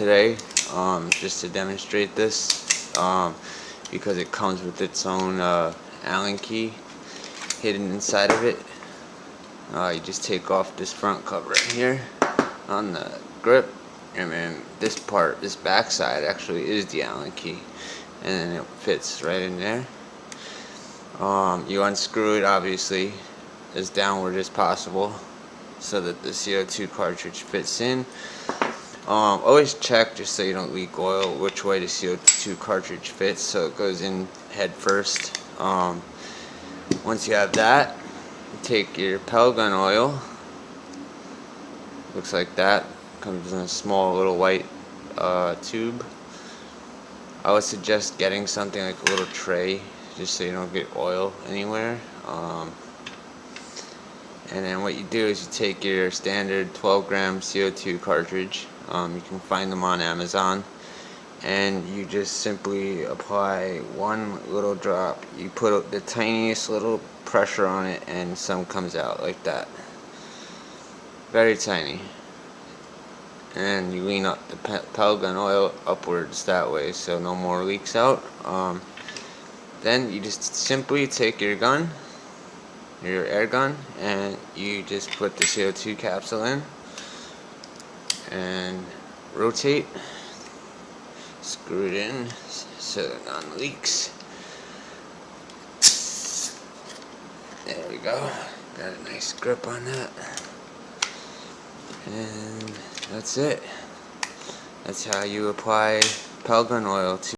today, just to demonstrate this, because it comes with its own Allen key hidden inside of it. You just take off this front cover right here on the grip, and then this part, this back side, actually is the Allen key, and then it fits right in there. You unscrew it, obviously, as downward as possible so that the CO2 cartridge fits in. Always check, just so you don't leak oil, which way the CO2 cartridge fits, so it goes in head first. Once you have that, you take your Pellgun oil. Looks like that. Comes in a small little white tube. I would suggest getting something like a little tray, just so you don't get oil anywhere. And then what you do is you take your standard 12-gram CO2 cartridge. You can find them on Amazon, and you just simply apply one little drop. You put the tiniest little pressure on it, and some comes out like that. Very tiny. And you lean up the Pellgun oil upwards that way, so no more leaks out. Then you just simply take your gun, your air gun, and you just put the CO2 capsule in and rotate, screw it in so that none leaks. There we go, got a nice grip on that, and that's it. That's how you apply Pellgun oil to